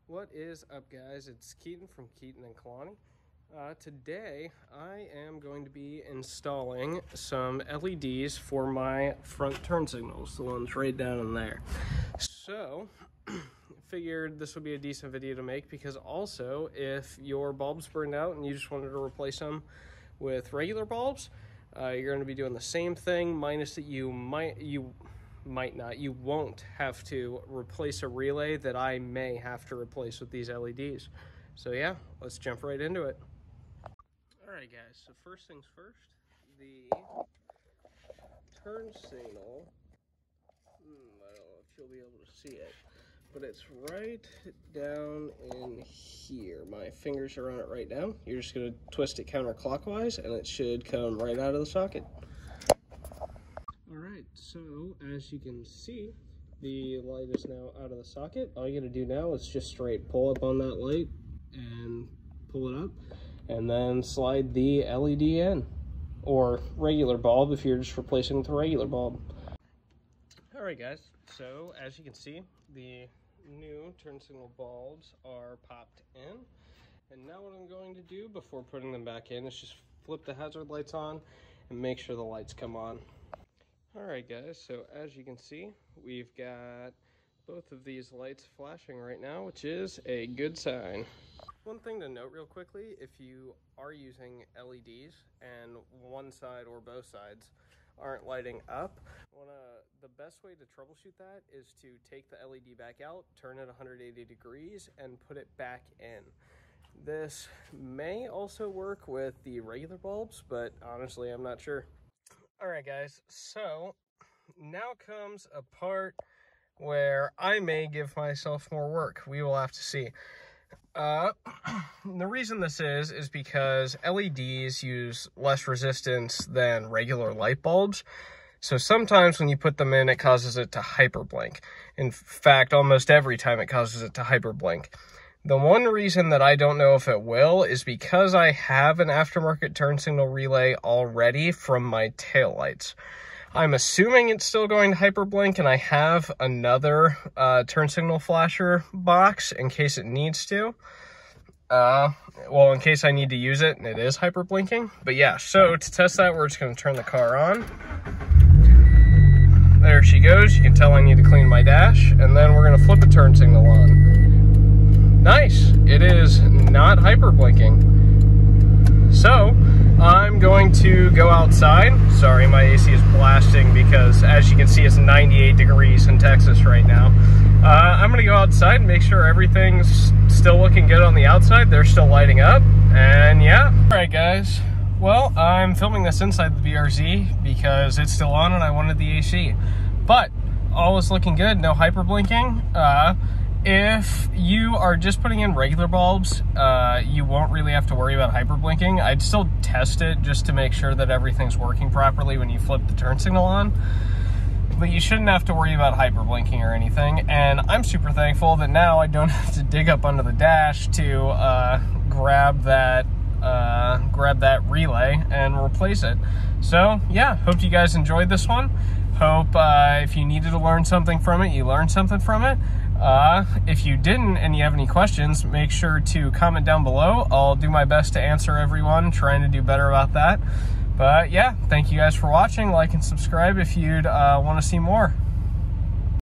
What is up, guys? It's Keaton from Keaton and Kalani. Today I am going to be installing some LEDs for my front turn signals, the ones right down in there. So figured this would be a decent video to make, because also if your bulbs burned out and you just wanted to replace them with regular bulbs, you're going to be doing the same thing, minus that you won't have to replace a relay that I may have to replace with these LEDs. So yeah, let's jump right into it. Alright guys, so first things first, the turn signal, I don't know if you'll be able to see it, but it's right down in here. My fingers are on it right now. You're just going to twist it counterclockwise and it should come right out of the socket. Alright, so as you can see, the light is now out of the socket. All you gotta do now is just straight pull up on that light and pull it up, and then slide the LED in, or regular bulb if you're just replacing with a regular bulb. Alright guys, so as you can see, the new turn signal bulbs are popped in, and now what I'm going to do before putting them back in is just flip the hazard lights on and make sure the lights come on. Alright guys, so as you can see, we've got both of these lights flashing right now, which is a good sign. One thing to note real quickly, if you are using LEDs and one side or both sides aren't lighting up, the best way to troubleshoot that is to take the LED back out, turn it 180 degrees, and put it back in. This may also work with the regular bulbs, but honestly, I'm not sure. Alright guys, so now comes a part where I may give myself more work. We will have to see. The reason this is because LEDs use less resistance than regular light bulbs. So sometimes when you put them in, it causes it to hyperblink. In fact, almost every time it causes it to hyperblink. The one reason that I don't know if it will is because I have an aftermarket turn signal relay already from my taillights. I'm assuming it's still going to hyperblink, and I have another turn signal flasher box in case it needs to. Well, in case I need to use it and it is hyperblinking. But yeah, so to test that, we're just going to turn the car on. There she goes. You can tell I need to clean my dash, and then we're going to flip the turn signal on. Nice, it is not hyperblinking. So I'm going to go outside. Sorry, my AC is blasting because, as you can see, it's 98 degrees in Texas right now. I'm gonna go outside and make sure everything's still looking good on the outside. They're still lighting up, and yeah. All right guys, well, I'm filming this inside the BRZ because it's still on and I wanted the AC, but all is looking good, no hyperblinking. If you are just putting in regular bulbs, you won't really have to worry about hyperblinking. I'd still test it just to make sure that everything's working properly when you flip the turn signal on. But you shouldn't have to worry about hyperblinking or anything. And I'm super thankful that now I don't have to dig up under the dash to grab that relay and replace it. So yeah, hope you guys enjoyed this one. Hope if you needed to learn something from it, you learned something from it. If you didn't and you have any questions, make sure to comment down below. I'll do my best to answer everyone, trying to do better about that. But yeah, thank you guys for watching. Like and subscribe if you'd want to see more.